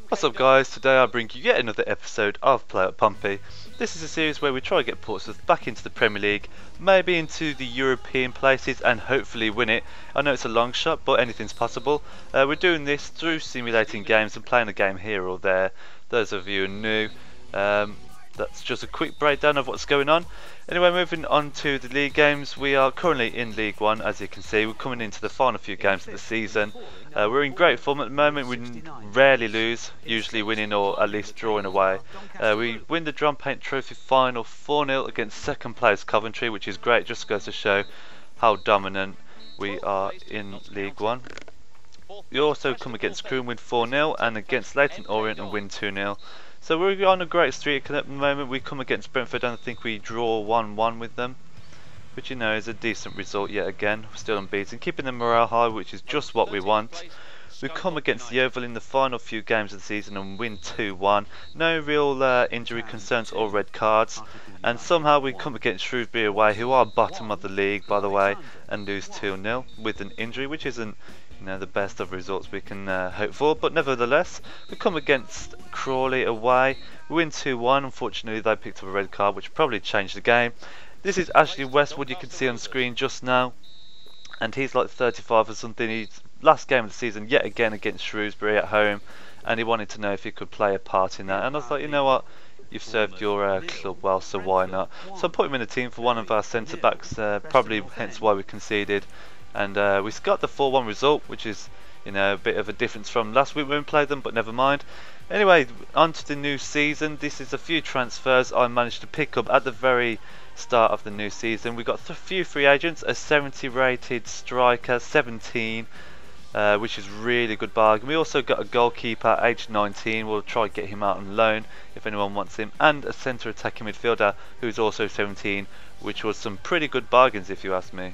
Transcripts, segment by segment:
What's up guys, today I bring you yet another episode of Play at Pompey. This is a series where we try to get Portsmouth back into the Premier League, maybe into the European places and hopefully win it. I know it's a long shot but anything's possible. We're doing this through simulating games and playing a game here or there. Those of you who are new, that's just a quick breakdown of what's going on. Anyway, moving on to the league games, we are currently in League 1 as you can see. We're coming into the final few games of the season. We're in great form at the moment. We rarely lose, usually winning or at least drawing away. We win the Drum Paint Trophy final 4-0 against second place Coventry, which is great, just goes to show how dominant we are in League 1. We also come against Crewe and win 4-0 and against Leyton Orient and win 2-0. So we're on a great streak at the moment. We come against Brentford and I think we draw 1-1 with them, which you know is a decent result yet again. We're still unbeaten, keeping the morale high, which is just what we want. We come against Yeovil in the final few games of the season and win 2-1. No real injury concerns or red cards. And somehow we come against Shrewsbury away, who are bottom of the league by the way, and lose 2-0 with an injury, which isn't the best of results we can hope for, but nevertheless we come against Crawley away, we win 2-1. Unfortunately they picked up a red card which probably changed the game. This is Ashley Westwood, you can see on screen just now, and he's like 35 or something. He's last game of the season yet again against Shrewsbury at home, and he wanted to know if he could play a part in that, and I was like, you know what, you've served your club well, so why not. So I put him in the team for one of our centre backs, probably hence why we conceded. And we got the 4-1 result, which is, a bit of a difference from last week when we played them, but never mind. Anyway, on to the new season. This is a few transfers I managed to pick up at the very start of the new season. We got a few free agents, a 70 rated striker, 17, which is really good bargain. We also got a goalkeeper, aged 19. We'll try to get him out on loan if anyone wants him, and a centre attacking midfielder who's also 17, which was some pretty good bargains if you ask me.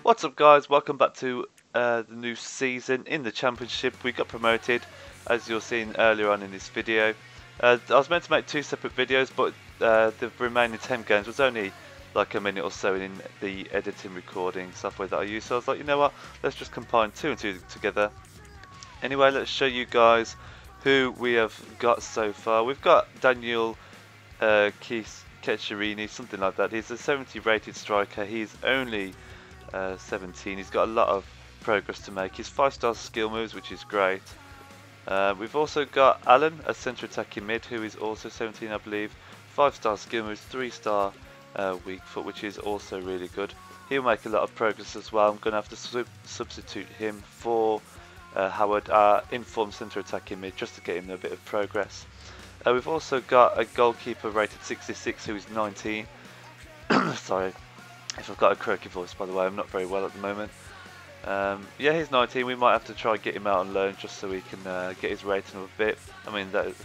What's up guys, welcome back to the new season in the Championship. We got promoted, as you're seeing earlier on in this video. I was meant to make 2 separate videos, but the remaining 10 games was only like a minute or so in the editing recording software that I use, so I was like, you know what, let's just combine 2 and 2 together. Anyway, let's show you guys who we have got so far. We've got Daniel Ketcherini, something like that. He's a 70 rated striker. He's only 17. He's got a lot of progress to make. He's 5-star skill moves, which is great. We've also got Alan, a centre attacking mid, who is also 17 I believe. 5-star skill moves, 3-star weak foot, which is also really good. He'll make a lot of progress as well. I'm going to have to substitute him for Howard, our informed centre attacking mid, just to get him a bit of progress. We've also got a goalkeeper rated 66 who is 19. Sorry if I've got a croaky voice, by the way, I'm not very well at the moment. Yeah, he's 19, we might have to try and get him out on loan just so we can get his rating up a bit. I mean, that is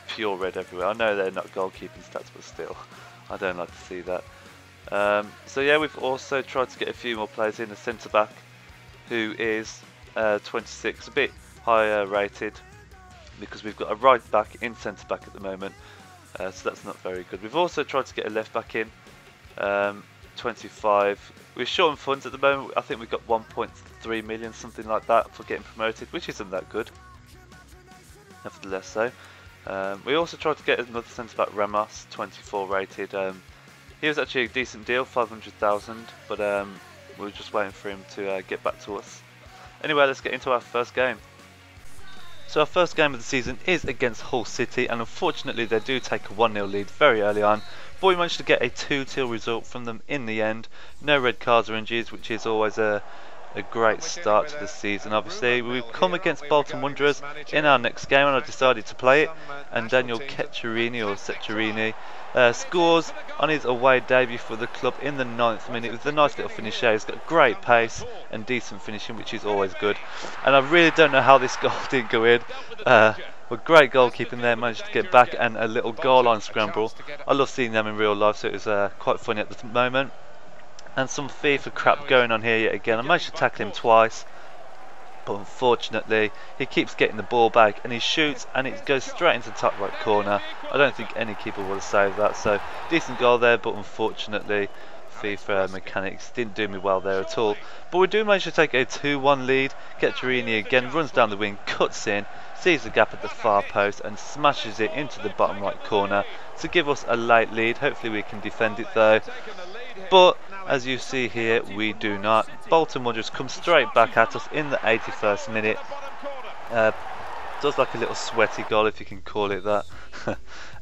pure red everywhere. I know they're not goalkeeping stats, but still, I don't like to see that. So yeah, we've also tried to get a few more players in. A centre back who is 26, a bit higher rated, because we've got a right back in centre back at the moment, so that's not very good. We've also tried to get a left back in, 25. We're short on funds at the moment. I think we've got 1.3 million, something like that, for getting promoted, which isn't that good, nevertheless so. We also tried to get another centre back, Ramos, 24 rated. He was actually a decent deal, 500,000, but we were just waiting for him to get back to us. Anyway, let's get into our first game. So our first game of the season is against Hull City, and unfortunately they do take a 1-0 lead very early on, but we managed to get a 2-2 result from them in the end. No red cards or injuries, which is always a great start to the season. Obviously we've come against Bolton Wanderers in our next game, and I decided to play it, and Daniel Ketcherini scores on his away debut for the club in the 9th minute with a nice little finish there. He's got great pace and decent finishing, which is always good, and I really don't know how this goal didn't go in. But great goalkeeping there, managed to get back, and a little goal line scramble. I love seeing them in real life, so it was quite funny at the moment. And some FIFA crap going on here yet again. I managed to tackle him twice, but unfortunately he keeps getting the ball back and he shoots and it goes straight into the top right corner. I don't think any keeper would have saved that, so decent goal there, but unfortunately FIFA mechanics didn't do me well there at all. But we do manage to take a 2-1 lead. Getcherini again runs down the wing, cuts in, sees the gap at the far post and smashes it into the bottom right corner to give us a late lead. Hopefully we can defend it though. But as you see here, we do not. Bolton Wanderers come straight back at us in the 81st minute. Does like a little sweaty goal, if you can call it that.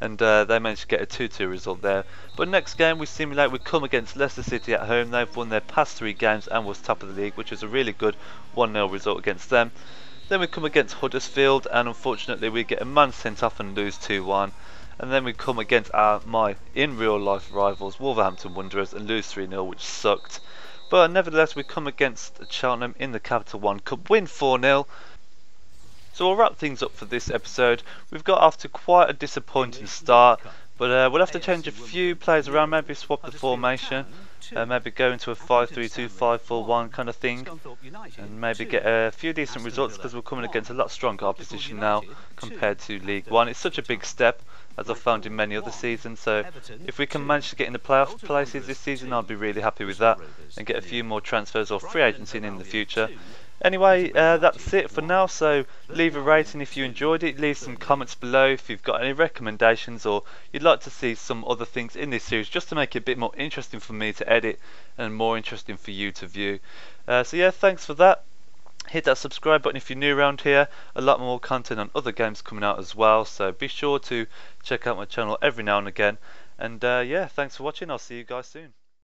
And they managed to get a 2-2 result there. But next game we simulate, we come against Leicester City at home. They've won their past 3 games and was top of the league, which was a really good 1-0 result against them. Then we come against Huddersfield and unfortunately we get a man sent off and lose 2-1. And then we come against my in real life rivals Wolverhampton Wanderers and lose 3-0, which sucked. But nevertheless we come against Cheltenham in the Capital One Cup, win 4-0. So we'll wrap things up for this episode. We've got off to quite a disappointing start, but we'll have to change a few players around, maybe swap the formation, maybe go into a 5-3-2, 5-4-1 kind of thing, and maybe get a few decent results because we're coming against a lot stronger opposition now compared to League One. It's such a big step, as I've found in many other seasons, so if we can manage to get in the playoff places this season, I'll be really happy with that, and get a few more transfers or free agency in the future. Anyway, that's it for now, so leave a rating if you enjoyed it, leave some comments below if you've got any recommendations or you'd like to see some other things in this series just to make it a bit more interesting for me to edit and more interesting for you to view. So yeah, thanks for that. Hit that subscribe button if you're new around here. A lot more content on other games coming out as well, so be sure to check out my channel every now and again. And yeah, thanks for watching, I'll see you guys soon.